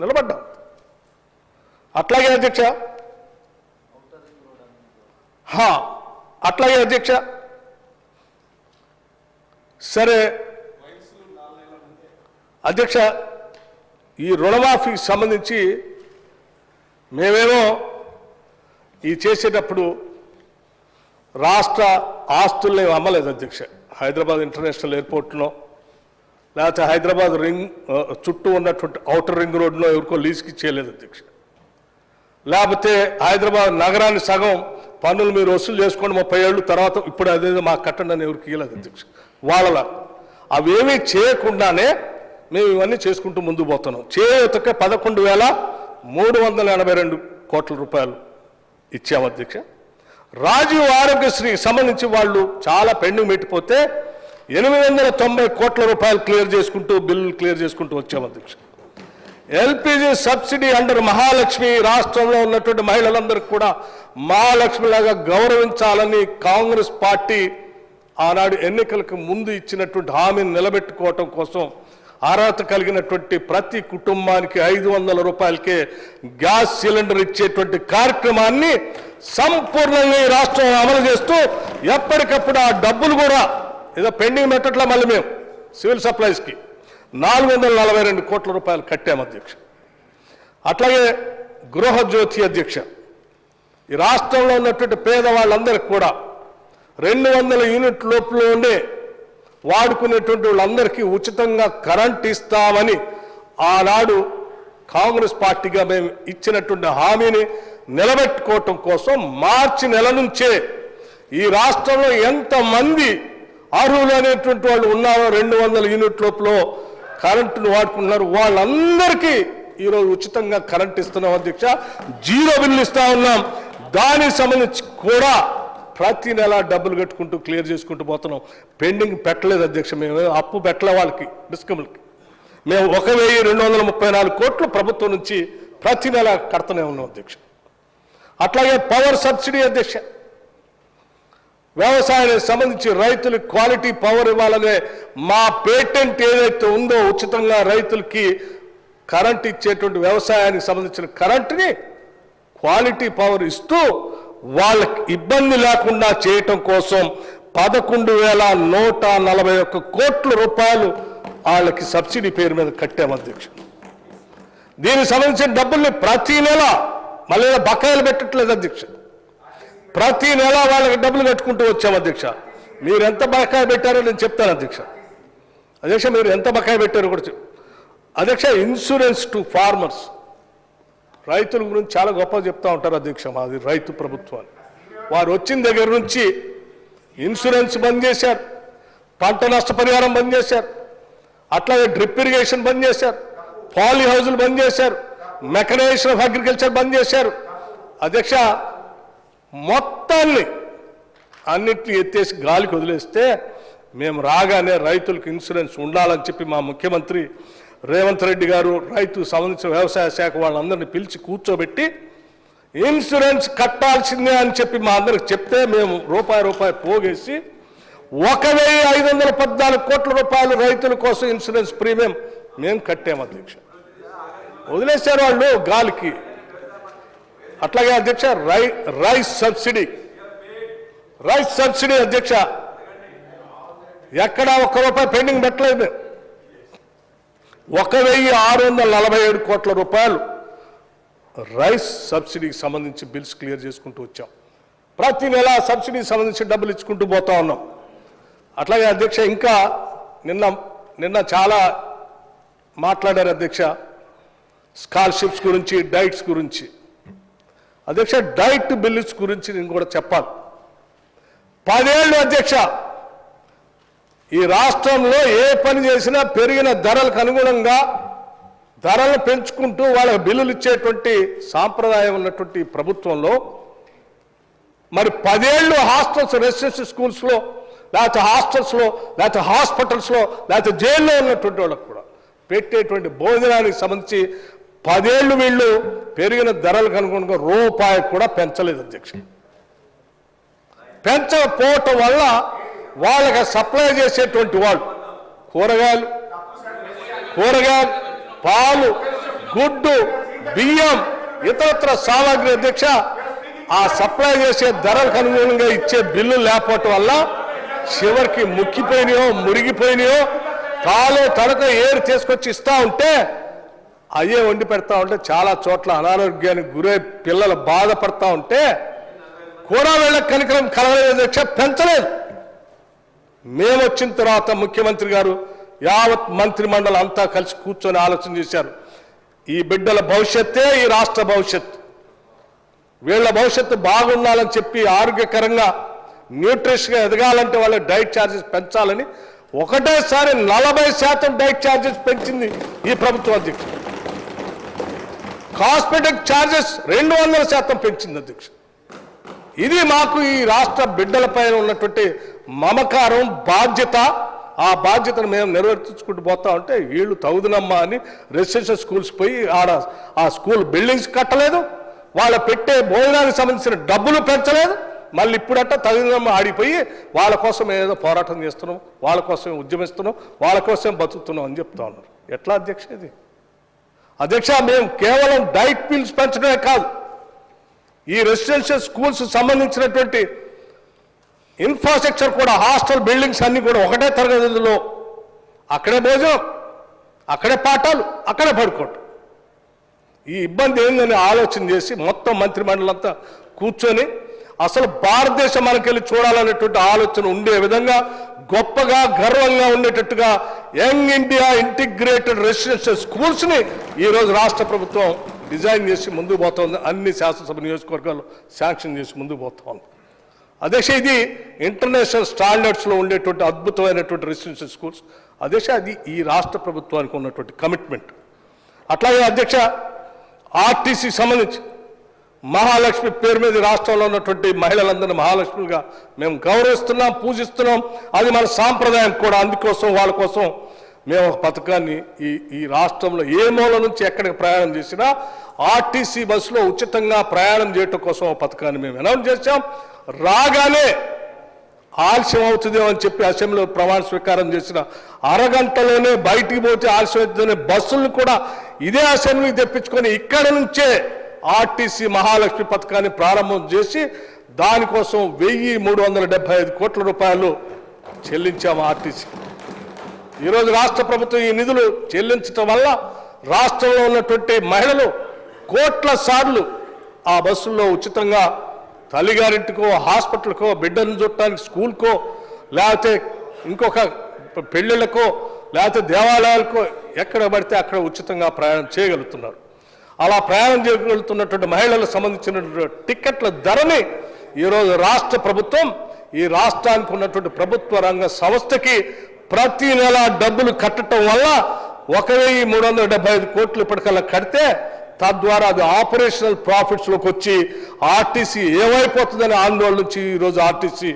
నిలబడ్డాం. అట్లాగే అధ్యక్ష, అట్లాగే అధ్యక్ష, సరే అధ్యక్ష, ఈ రుణమాఫీకి సంబంధించి మేమేమో ఈ చేసేటప్పుడు రాష్ట్ర ఆస్తుల్ని అమ్మలేదు అధ్యక్ష. హైదరాబాద్ ఇంటర్నేషనల్ ఎయిర్పోర్ట్లో లేకపోతే హైదరాబాద్ రింగ్ చుట్టూ ఉన్నటువంటి ఔటర్ రింగ్ రోడ్లో ఎవరికో లీజుకి ఇచ్చేయలేదు అధ్యక్ష. లేకపోతే హైదరాబాద్ నగరాన్ని సగం పన్నులు మీరు వసూలు చేసుకోండి 30 ఏళ్ళు తర్వాత ఇప్పుడు అదేదో మాకు కట్టండి అని ఎవరికి ఇవ్వలేదు అధ్యక్ష. వాళ్ళలా అవేమీ చేయకుండానే మేము ఇవన్నీ చేసుకుంటూ ముందుకు పోతున్నాం. చేయూతకే 11,382 కోట్ల రూపాయలు ఇచ్చాము అధ్యక్ష. రాజీవ్ ఆరోగ్యశ్రీ సంబంధించి వాళ్ళు చాలా పెండింగ్ పెట్టిపోతే 890 కోట్ల రూపాయలు బిల్లు క్లియర్ చేసుకుంటూ వచ్చాము అధ్యక్ష. ఎల్పిజి సబ్సిడీ అండర్ మహాలక్ష్మి రాష్ట్రంలో ఉన్నటువంటి మహిళలందరికీ కూడా మహాలక్ష్మిలాగా గౌరవించాలని కాంగ్రెస్ పార్టీ ఆనాడు ఎన్నికలకు ముందు ఇచ్చినటువంటి హామీని నిలబెట్టుకోవటం కోసం అర్హత కలిగినటువంటి ప్రతి కుటుంబానికి 500 రూపాయలకే గ్యాస్ సిలిండర్ ఇచ్చేటువంటి కార్యక్రమాన్ని సంపూర్ణంగా ఈ రాష్ట్రంలో అమలు చేస్తూ ఎప్పటికప్పుడు ఆ డబ్బులు కూడా ఏదో పెండింగ్ పెట్టట్లా మళ్ళీ మేము సివిల్ సప్లైస్కి 442 కోట్ల రూపాయలు కట్టాము అధ్యక్ష. అట్లాగే గృహజ్యోతి అధ్యక్ష, ఈ రాష్ట్రంలో ఉన్నటువంటి పేదవాళ్ళందరికీ కూడా 200 యూనిట్ లోపలనే వాడుకునేటువంటి వాళ్ళందరికీ ఉచితంగా కరెంట్ ఇస్తామని ఆనాడు కాంగ్రెస్ పార్టీగా మేము ఇచ్చినటువంటి హామీని నిలబెట్టుకోవటం కోసం మార్చి నెల నుంచే ఈ రాష్ట్రంలో ఎంతమంది అర్హులు అనేటువంటి వాళ్ళు ఉన్నారో 200 యూనిట్ లోపల కరెంటును వాడుకుంటున్నారు వాళ్ళందరికీ ఈరోజు ఉచితంగా కరెంట్ ఇస్తున్నాం అధ్యక్ష. 0 బిల్లు ఇస్తా ఉన్నాం. దానికి సంబంధించి కూడా ప్రతి నెల డబ్బులు కట్టుకుంటూ క్లియర్ చేసుకుంటూ పోతున్నాం. పెండింగ్ పెట్టలేదు అధ్యక్ష. మేము అప్పు పెట్టలే వాళ్ళకి డిస్కమ్లకి. మేము 1,234 కోట్లు ప్రభుత్వం నుంచి ప్రతి నెల కడుతూనే ఉన్నాం అధ్యక్ష. అట్లాగే పవర్ సబ్సిడీ అధ్యక్ష, వ్యవసాయానికి సంబంధించి రైతులకు క్వాలిటీ పవర్ ఇవ్వాలనే మా పేటెంట్ ఏదైతే ఉందో ఉచితంగా రైతులకి కరెంట్ ఇచ్చేటువంటి వ్యవసాయానికి సంబంధించిన కరెంటుని క్వాలిటీ పవర్ ఇస్తూ వాళ్ళకి ఇబ్బంది లేకుండా చేయటం కోసం 11,141 కోట్ల రూపాయలు వాళ్ళకి సబ్సిడీ పేరు మీద కట్టాము అధ్యక్ష. దీనికి సంబంధించిన డబ్బుల్ని ప్రతి నెల మళ్ళీ బకాయిలు పెట్టట్లేదు అధ్యక్ష. ప్రతి నెల వాళ్ళకి డబ్బులు కట్టుకుంటూ వచ్చాము అధ్యక్ష. మీరు ఎంత బకాయి పెట్టారో నేను చెప్తాను అధ్యక్ష. అధ్యక్ష మీరు ఎంత బకాయి పెట్టారో కూడా అధ్యక్ష. ఇన్సూరెన్స్ టు ఫార్మర్స్, రైతుల గురించి చాలా గొప్పగా చెప్తా ఉంటారు అధ్యక్ష. మాది రైతు ప్రభుత్వాన్ని. వారు వచ్చిన దగ్గర నుంచి ఇన్సూరెన్స్ బంద్ చేశారు, పంట నష్టపరిహారం బంద్ చేశారు, అట్లాగే డ్రిప్ ఇరిగేషన్ బంద్ చేశారు, పాలీ హౌజులు బంద్ చేశారు, మెకనైజేషన్ ఆఫ్ అగ్రికల్చర్ బంద్ చేశారు అధ్యక్ష. మొత్తాన్ని అన్నింటినీ ఎత్తేసి గాలికి వదిలేస్తే మేము రాగానే రైతులకు ఇన్సూరెన్స్ ఉండాలని చెప్పి మా ముఖ్యమంత్రి రేవంత్ రెడ్డి గారు రైతుకు సంబంధించిన వ్యవసాయ శాఖ వాళ్ళందరినీ పిలిచి కూర్చోబెట్టి ఇన్సూరెన్స్ కట్టాల్సిందే అని చెప్పి మా అందరికి చెప్తే మేము రూపాయి పోగేసి 1,514 కోట్ల రూపాయలు రైతుల కోసం ఇన్సూరెన్స్ ప్రీమియం మేము కట్టాము అధ్యక్ష. వదిలేశారు వాళ్ళు గాలికి. అట్లాగే అధ్యక్ష రైస్ సబ్సిడీ అధ్యక్ష, ఎక్కడా ₹1 పెండింగ్ పెట్టలేదు. 1,647 కోట్ల రూపాయలు రైస్ సబ్సిడీకి సంబంధించి బిల్స్ క్లియర్ చేసుకుంటూ వచ్చాం. ప్రతి నెల సబ్సిడీకి సంబంధించి డబ్బులు ఇచ్చుకుంటూ పోతా ఉన్నాం. అట్లాగే అధ్యక్ష ఇంకా నిన్న చాలా మాట్లాడారు అధ్యక్ష స్కాలర్షిప్స్ గురించి, డైట్స్ గురించి. అధ్యక్ష డైట్ బిల్స్ గురించి నేను కూడా చెప్పాలి. 10 ఏళ్ళు అధ్యక్ష ఈ రాష్ట్రంలో ఏ పని చేసినా పెరిగిన ధరలకు అనుగుణంగా ధరలను పెంచుకుంటూ వాళ్ళకి బిల్లులు ఇచ్చేటువంటి సాంప్రదాయం ఉన్నటువంటి ప్రభుత్వంలో మరి 10 ఏళ్ళు హాస్టల్స్, రెసిడెన్షియల్ స్కూల్స్లో లేకపోతే హాస్టల్స్లో లేకపోతే హాస్పిటల్స్లో లేకపోతే జైల్లో ఉన్నటువంటి వాళ్ళకు కూడా పెట్టేటువంటి భోజనానికి సంబంధించి 10 ఏళ్ళు వీళ్ళు పెరిగిన ధరలకు అనుగుణంగా రూపాయి కూడా పెంచలేదు అధ్యక్ష. పెంచకపోవటం వల్ల వాళ్ళకి సప్లై చేసేటువంటి వాళ్ళు కూరగాయలు, పాలు, గుడ్డు, బియ్యం, ఇతరత్ర సామాగ్రి అధ్యక్ష ఆ సప్లై చేసే ధరలకు అనుగుణంగా ఇచ్చే బిల్లు లేకపోవటం వల్ల చివరికి ముక్కిపోయినాయో మురిగిపోయినాయో తాలో తడక ఏరు తీసుకొచ్చి ఇస్తా ఉంటే అయ్యే వండి పెడతా ఉంటే చాలా చోట్ల అనారోగ్యానికి గురై పిల్లలు బాధపడతా ఉంటే కూడా వీళ్ళకి కనికరం కలగలేదు అధ్యక్ష, పెంచలేదు. మేము వచ్చిన తర్వాత ముఖ్యమంత్రి గారు యావత్ మంత్రిమండలి అంతా కలిసి కూర్చొని ఆలోచన చేశారు. ఈ బిడ్డల భవిష్యత్తే ఈ రాష్ట్ర భవిష్యత్తు, వీళ్ళ భవిష్యత్తు బాగుండాలని చెప్పి ఆరోగ్యకరంగా న్యూట్రిషన్గా ఎదగాలంటే వాళ్ళ డైట్ ఛార్జెస్ పెంచాలని ఒకటేసారి 40% డైట్ ఛార్జెస్ పెంచింది ఈ ప్రభుత్వం అధ్యక్ష. కాస్మెటిక్ ఛార్జెస్ 200% పెంచింది అధ్యక్ష. ఇది మాకు ఈ రాష్ట్ర బిడ్డలపైన ఉన్నటువంటి మమకారం, బాధ్యత. ఆ బాధ్యతను మేము నెరవేర్చుకుంటూ పోతా ఉంటే వీళ్ళు తగుదనమ్మా అని రెసిడెన్షియల్ స్కూల్స్ పోయి ఆ స్కూల్ బిల్డింగ్స్ కట్టలేదు, వాళ్ళ పెట్టే భోజనానికి సంబంధించిన డబ్బులు పెంచలేదు. మళ్ళీ ఇప్పుడట్ట తగుదనమ్మ ఆడిపోయి వాళ్ళ కోసం ఏదో పోరాటం చేస్తున్నాం, వాళ్ళ కోసం ఉద్యమిస్తున్నాం, వాళ్ళ కోసం బతుకుతున్నాం అని చెప్తా ఉన్నారు. ఎట్లా అధ్యక్ష ఇది? అధ్యక్ష, మేము కేవలం డైట్ బిల్స్ పెంచడమే కాదు, ఈ రెసిడెన్షియల్ స్కూల్స్ సంబంధించినటువంటి ఇన్ఫ్రాస్ట్రక్చర్ కూడా, హాస్టల్ బిల్డింగ్స్ అన్నీ కూడా ఒకటే తరగతిలో, అక్కడే భోజనం, అక్కడే పాఠాలు, అక్కడే పడుకోవటం. ఈ ఇబ్బంది ఏందని ఆలోచన చేసి మొత్తం మంత్రిమండలి అంతా కూర్చొని అసలు భారతదేశం మనకెళ్ళి చూడాలనేటువంటి ఆలోచన ఉండే విధంగా గొప్పగా గర్వంగా ఉండేటట్టుగా యంగ్ ఇండియా ఇంటిగ్రేటెడ్ రెసిడెన్షియల్ స్కూల్స్ని ఈరోజు రాష్ట్ర ప్రభుత్వం డిజైన్ చేసి ముందుకు పోతుంది. అన్ని శాసనసభ నియోజకవర్గాల్లో శాంక్షన్ చేసి ముందుకు పోతుంది. అధ్యక్ష, ఇది ఇంటర్నేషనల్ స్టాండర్డ్స్లో ఉండేటువంటి అద్భుతమైనటువంటి రెసిడెన్షియల్ స్కూల్స్. అధ్యక్ష, అది ఈ రాష్ట్ర ప్రభుత్వానికి ఉన్నటువంటి కమిట్మెంట్. అట్లాగే అధ్యక్ష, ఆర్టీసీ సంబంధించి మహాలక్ష్మి పేరు మీద రాష్ట్రంలో ఉన్నటువంటి మహిళలందరినీ మహాలక్ష్మిగా మేము గౌరవిస్తున్నాం, పూజిస్తున్నాం. అది మన సాంప్రదాయం కూడా. అందుకోసం వాళ్ళ కోసం మేము ఒక పథకాన్ని ఈ రాష్ట్రంలో ఏ మూల నుంచి ఎక్కడికి ప్రయాణం చేసినా ఆర్టీసీ బస్సులో ఉచితంగా ప్రయాణం చేయటం కోసం ఒక పథకాన్ని మేము అనౌన్స్ చేశాం. రాగానే ఆలస్యం అవుతుందేమో అని చెప్పి అసెంబ్లీలో ప్రమాణ స్వీకారం చేసిన అరగంటలోనే బయటికి పోతే ఆలస్యం అవుతుందనే బస్సులను కూడా ఇదే అసెంబ్లీకి తెప్పించుకొని ఇక్కడ నుంచే ఆర్టీసీ మహాలక్ష్మి పథకాన్ని ప్రారంభం చేసి దానికోసం 1375 కోట్ల రూపాయలు చెల్లించాము ఆర్టీసీ. ఈరోజు రాష్ట్ర ప్రభుత్వం ఈ నిధులు చెల్లించడం వల్ల రాష్ట్రంలో ఉన్నటువంటి మహిళలు కోట్ల సార్లు ఆ బస్సుల్లో ఉచితంగా తల్లిగారింటికో, హాస్పిటల్కో, బిడ్డను చూడటానికి స్కూల్కో, లేకపోతే ఇంకొక పెళ్ళిళ్ళకో, లేకపోతే దేవాలయాలకో ఎక్కడ పడితే అక్కడ ఉచితంగా ప్రయాణం చేయగలుగుతున్నారు. అలా ప్రయాణం చేయగలుగుతున్నటువంటి మహిళలకు సంబంధించినటువంటి టిక్కెట్ల ధరని ఈరోజు రాష్ట్ర ప్రభుత్వం ఈ రాష్ట్రానికి ఉన్నటువంటి ప్రభుత్వ రంగ సంస్థకి ప్రతి నెల డబ్బులు కట్టడం వల్ల 1375 కోట్లు ఇప్పటికల్లా కడితే తద్వారా అది ఆపరేషనల్ ప్రాఫిట్స్లోకి వచ్చి ఆర్టీసీ ఏమైపోతుందనే ఆందోళన నుంచి ఈరోజు ఆర్టీసీ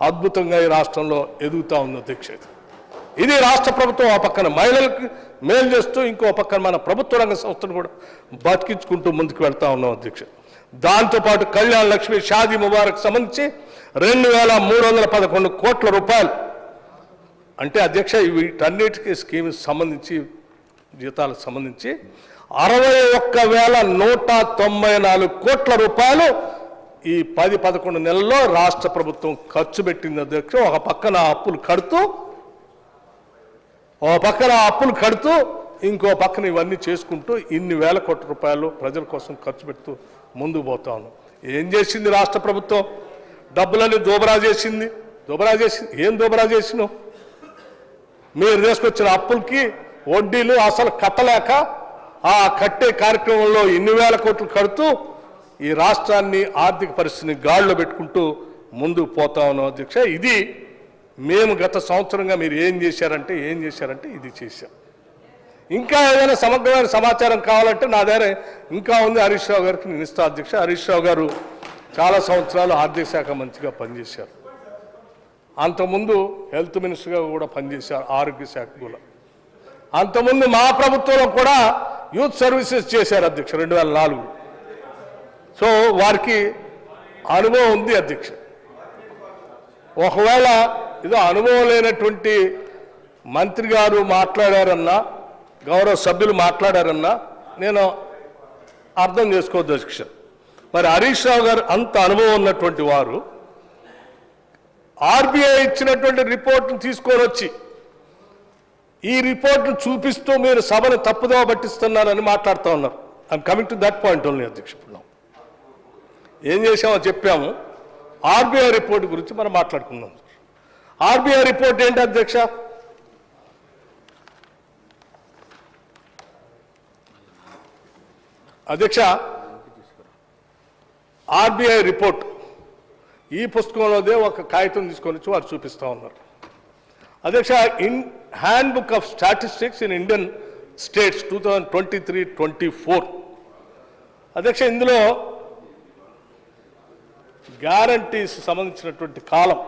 అద్భుతంగా ఈ రాష్ట్రంలో ఎదుగుతూ ఉంది అధ్యక్ష. ఇది రాష్ట్ర ప్రభుత్వం ఆ పక్కన మహిళలకు మేలు చేస్తూ ఇంకో పక్కన మన ప్రభుత్వ రంగ సంస్థను కూడా బతికించుకుంటూ ముందుకు వెళ్తా ఉన్నాం అధ్యక్ష. దాంతోపాటు కళ్యాణ్ లక్ష్మి షాదీ ముబారక్ సంబంధించి 2311 కోట్ల రూపాయలు అంటే అధ్యక్ష వీటన్నిటికీ స్కీమ్స్ సంబంధించి జీతాలకు సంబంధించి 61,194 కోట్ల రూపాయలు ఈ 10-11 నెలల్లో రాష్ట్ర ప్రభుత్వం ఖర్చు పెట్టింది అధ్యక్ష. ఒక పక్కన అప్పులు కడుతూ ఇంకో పక్కన ఇవన్నీ చేసుకుంటూ ఇన్ని వేల కోట్ల రూపాయలు ప్రజల కోసం ఖర్చు పెడుతూ ముందుకు పోతా ఉన్నాం. ఏం చేసింది రాష్ట్ర ప్రభుత్వం? డబ్బులన్నీ దోబరా చేసింది. ఏం దోబరా చేసినావు? మీరు తీసుకొచ్చిన అప్పులకి వడ్డీలు అసలు కట్టలేక ఆ కట్టే కార్యక్రమంలో ఇన్ని వేల కోట్లు కడుతూ ఈ రాష్ట్రాన్ని ఆర్థిక పరిస్థితిని గాడిలో పెట్టుకుంటూ ముందుకు పోతా ఉన్నాం అధ్యక్ష. ఇది మేము గత సంవత్సరంగా మీరు ఏం చేశారంటే ఇది చేశాం. ఇంకా ఏదైనా సమగ్రమైన సమాచారం కావాలంటే నా దగ్గర ఇంకా ఉంది, హరీష్ రావు గారికి నేను ఇస్తా అధ్యక్ష. హరీష్ రావు గారు చాలా సంవత్సరాలు ఆర్థిక శాఖ మంత్రిగా పనిచేశారు. అంతకుముందు హెల్త్ మినిస్టర్గా కూడా పనిచేశారు, ఆరోగ్య శాఖ కూడా. అంతకుముందు మా ప్రభుత్వంలో కూడా యూత్ సర్వీసెస్ చేశారు అధ్యక్ష 2004. సో వారికి అనుభవం ఉంది అధ్యక్ష. ఒకవేళ ఏదో అనుభవం లేనటువంటి మంత్రి గారు మాట్లాడారన్నా, గౌరవ సభ్యులు మాట్లాడారన్నా నేను అర్థం చేసుకోవద్దు అధ్యక్ష. మరి హరీష్ రావు గారు అంత అనుభవం ఉన్నటువంటి వారు ఆర్బీఐ ఇచ్చినటువంటి రిపోర్ట్ను తీసుకొని వచ్చి ఈ రిపోర్ట్ను చూపిస్తూ మీరు సభను తప్పుదోవ పట్టిస్తున్నారని మాట్లాడుతూ ఉన్నారు. I'm coming to that point only అధ్యక్ష. ఏం చేసామో చెప్పాము. ఆర్బీఐ రిపోర్ట్ గురించి మనం మాట్లాడుకుందాం. ఆర్బీఐ రిపోర్ట్ ఏంటి అధ్యక్ష? అధ్యక్ష, ఆర్బీఐ రిపోర్ట్ ఈ పుస్తకంలోదే ఒక కాగితం తీసుకొని వచ్చి వారు చూపిస్తూ ఉన్నారు. అధ్యక్ష, in hand book of statistics in Indian states 2023-24 అధ్యక్ష, ఇందులో గ్యారంటీస్ సంబంధించినటువంటి కాలం